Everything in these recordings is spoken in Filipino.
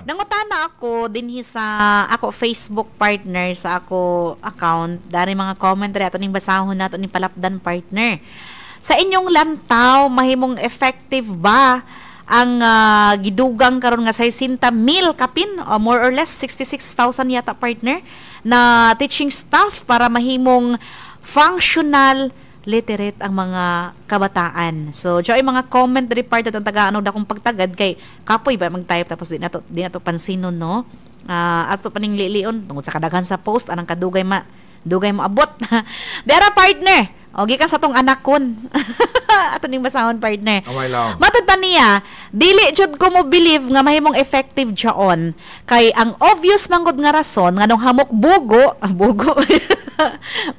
Nangutana ako dinhi sa ako Facebook partner sa ako account dari mga commentary ato ning basahon nato ning palapdan partner. Sa inyong lantaw mahimong effective ba ang gidugang karon nga 60,000 kapin o more or less 66,000 yata partner na teaching staff para mahimong functional literate ang mga kabataan. So, ay mga comment report atong taga-ano dakong pagtagad kay kapoy ba mag-type tapos di nato pansinon no. Ato paning lilion tungod sa kadaghan sa post anang kadugay maabot. Dera partner. O gikan sa tong anakon. Ato ning basahon partner. Okay lang. Matod pa niya, dili jud ko mo believe nga mahimong effective jaon kay ang obvious manggod nga rason nganong hamok bugo.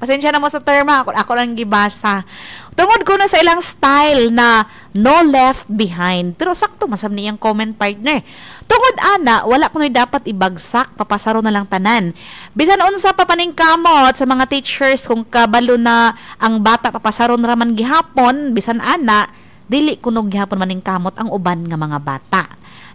Pasensya na mo sa term ako lang gibasa. Tungod ko na sa ilang style na no left behind. Pero sakto masam niyang comment partner. Tungod ana, wala ko na dapat ibagsak, papasaro na lang tanan. Bisan unsa pa paning kamot sa mga teachers kung kabalo na ang bata papasaro na raman gihapon, bisan ana, dili kunog gihapon maning kamot ang uban nga mga bata.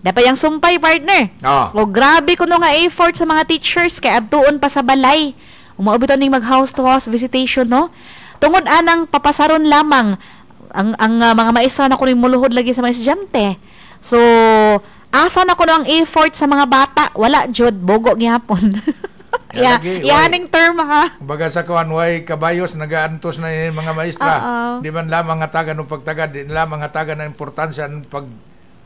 Dapat yang sumpay partner. O grabe kuno nga effort sa mga teachers kay adtuon pa sa balay. Umaabot ning mag house to house visitation no. Tungod anang papasaron lamang ang mga maestra na kuning muluhod lagi sa mga estudyante. So, asa na kuno ang effort sa mga bata? Wala jud bogo gihapon. Yaning term ha. Baga sa kuan way kabayos nagaantos na yung mga maestra. Di man lamang nga taga no pagtagad, di lamang nga taga na importansya ng pag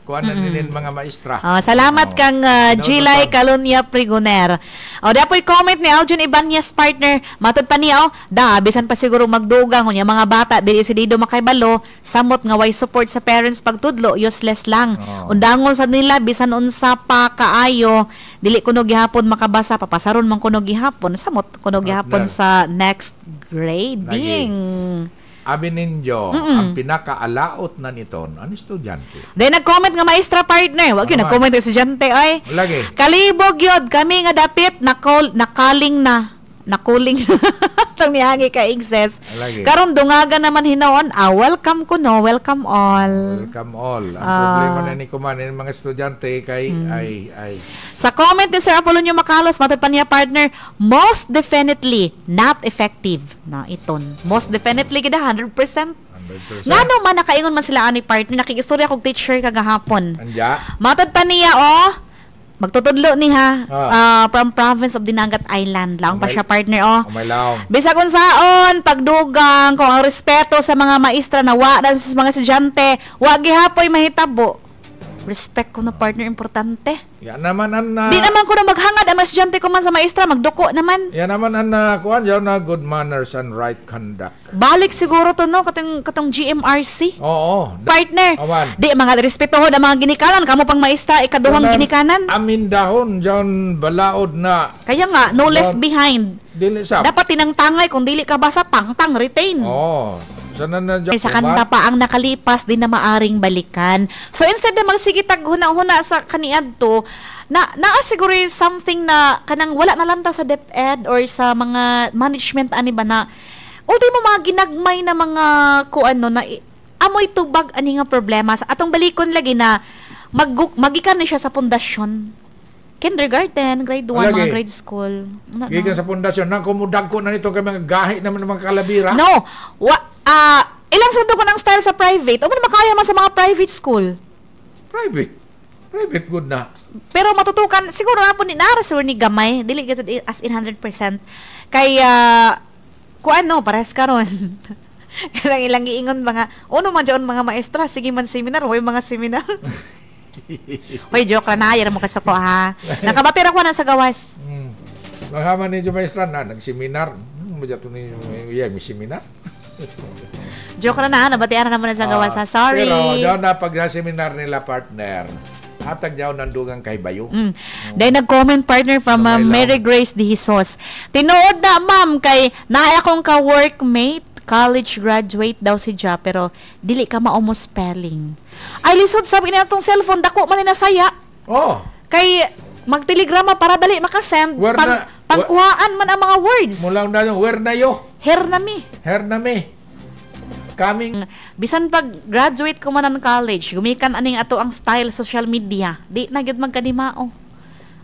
kuan ninin mga maestra. Salamat kang Gilay Calunya Prigoner. Dapoy comment ni Aljon Ibanez partner, matod pa niya bisan pa siguro magdugang unya mga bata dili sidido makaybalo, samot nga way support sa parents pagtudlo, useless lang. Undangon sa nila bisan unsa pa kaayo, dili kuno gihapon makabasa, papasaron man kuno gihapon, samot kuno gihapon sa next grading. Abi ninyo, ang pinakaalaot na nito, ang estudyante. Then nag-comment nga maestra partner. Wag yun, nag-comment nga estudyante. Ay, lagi. Kalibog yun. Kami nga dapit, nakaling na. Nakuling na. Itong nihangi ka exes. Karon dungaga naman hinaon. Welcome ko no. Welcome all. Welcome all. Ang problema na ni Kuman, yung mga estudyante kay ay. Sa comment ni Sir Apolonio Macalos, matod pa niya partner, most definitely not effective. Na iton. Most definitely gida 100%. Ngano man nakaingon man sila ani partner, nakikistorya kog teacher kagahapon. Anja. Matod pa niya magtutudlo ni from province of Dinagat Island lang pa siya partner Bisag unsaon pagdugang kung ang respeto sa mga maestra na wa sa mga estudyante, wa gihapoy mahitabo. Respect ko na partner importante. Yan naman di naman ko na maghangad ang estudyante ko man sa maestra, magduko naman. Yan naman kuan na good manners and right conduct. Balik siguro to no katong GMRC. Oo. Partner. Di mga respetohon ang mga ginikanan kamo pang maestra ikaduhang ginikanan. Amin dahon diyan balaod na. Kaya nga no left behind. Dili sab. Dapat tinangtangay kung dili ka basa tangtang retain. Sa kanta pa ang nakalipas din na maaring balikan. So instead na magsigitag huna-huna sa kaniadto, naa siguro something na kanang wala na lang sa DepEd or sa mga management ani ba na ultimo mga ginagmay na mga kuano na amoy tubag ani nga problema sa atong balikon lagi na magikan na siya sa pundasyon. Kindergarten, grade 1, mga grade school. Gikan sa pundasyon nang kumudag ko na nito kay mga gahi naman ng mga kalabira. No. Ilang sundo ko ng style sa private. O man makaya man sa mga private school. Private good na. Pero matutukan, siguro nga po ni Narasur ni Gamay, dili gito as in 100%. Kaya, pares ka ron. Kailang ilang iingon mga, man dyan mga maestra, sige man seminar, may mga seminar. Hoy, joke na, yan mo kasako ha. Nakabatir ako na sa gawas. Maghaman ni maestra na, nag-seminar. May seminar. Joke na nabatian naman sa gawas ha. Sorry. Pero diyan na pag-seminar nila partner. Hatag diyan nandugang kay Bayo. Then nag-comment partner from Mary Grace De Jesus. Tinuod na ma'am kay naay akong ka-workmate, college graduate daw si Ja pero dili ka mao spelling. Ay lisod sabi niya tong cellphone dako man na saya. Kay magtelegrama para dali makasend. Pangkuhaan man ang mga words. Mulang na yung where na yo. Her na mi. Coming. Bisan pag graduate ko man ng college, gumikan aning ato ang style social media. Di na gyud magkanimao.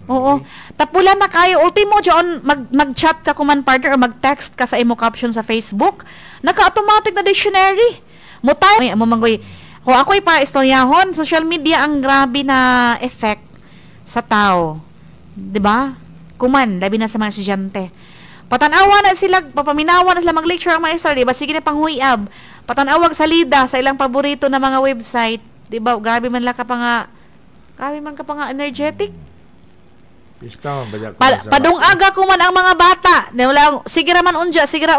Oo. Tapulan na kayo. Ultimo, John, mag-chat ka kuman partner o mag-text ka sa imo caption sa Facebook. Naka-automatic na dictionary. Mutay, mo manggoy. Kung ako'y pa-istoryahon, social media ang grabe na effect sa tao. 'Di ba? Kuman, labi na sa mga estudyante. Patanawa na sila, papaminawa na sila mag-lecture ang maestra, 'di ba? Sige na panghuyab. Patanawag sa lida sa ilang paborito na mga website, 'di ba? Grabe man ka pa nga energetic. Padungaga ko man ang mga bata. Sige ra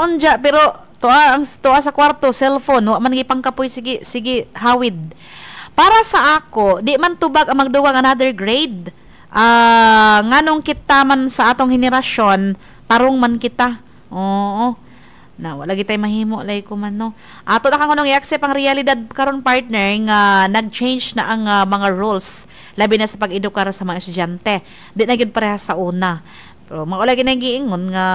unja, pero tuwa sa kwarto, cellphone, wa man gipangkapoy, sige hawid. Para sa ako, di man tubag ang magduwag another grade. Nganong kita man sa atong henerasyon, tarong man kita. Oo. Na wala gitay mahimo lay ko man no. Ato na kanang i-accept ang realidad karon partner nga nag-change na ang mga rules labi na sa pag-edukar sa mga estudyante. Di na gid pareha sa una. Pero maula gid giingon nga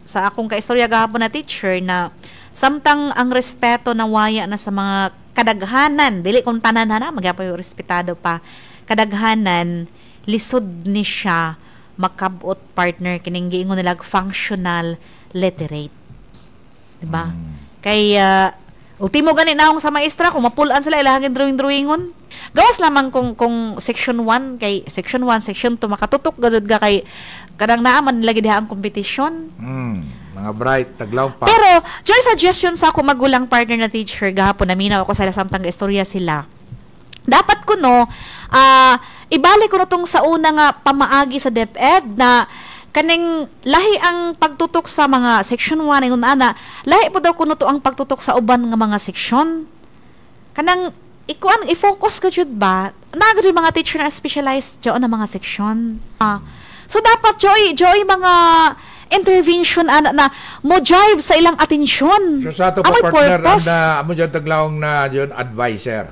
sa akong kaistorya gahapon na teacher na samtang ang respeto na waya na sa mga kadaghanan, dili kung tanan na magyapoy respetado pa. Kadaghanan lisod ni siya makabot partner kining giingon nila functional literate. Diba? Kaya ultimo gani na akong sa maestra kung mapulaan sila ilahang drawing-drawingon. Gawas lamang kung section 1 kay section 1, section 2 makatutok gazud ka kay kadang naaman nila gid ang kompetisyon. Mga bright taglaw pa. Pero joy suggestion sa ako magulang partner na teacher gahapon naminaw ako sa samtang istorya sila. Dapat ko no ibalik ko na tong sa una nga pamaagi sa DepEd na kaning lahi ang pagtutok sa mga section 1 ingon ana lahi po daw kuno to ang pagtutok sa uban nga mga section kanang ikuan i-focus ka jud ba naga jud mga teacher na specialized jud na mga section so dapat joy mga intervention ana na mo drive sa ilang atensyon so sa ato pa partner amo jud taglawong na jud advisor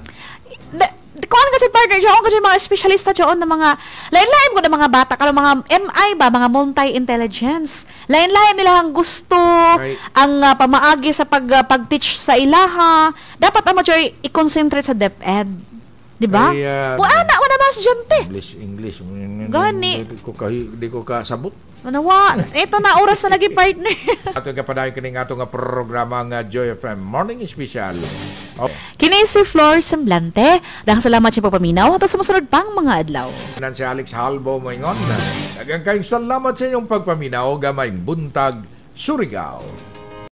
kuan ka partner diyon ka mga espesyalista diyon na mga lain-lain ko na mga bata kalo mga MI ba mga multi-intelligence lain-lain nila ang gusto ang pamaagi sa pag-teach sa ilaha dapat amo joy i-concentrate sa DepEd di ba ana wala ba estudyante English gani di ko kasabot manawa ito na oras na lagi partner ato kapadayon kini nga ato nga programa nga Joy FM Morning Special. Kini si Flor Semblante dahang salamat sa pagpaminaw ato sa susunod pang mga adlaw. Si Alex Halbo moingon daghang kayong salamat sa inyong pagpaminaw gamayng buntag Surigao.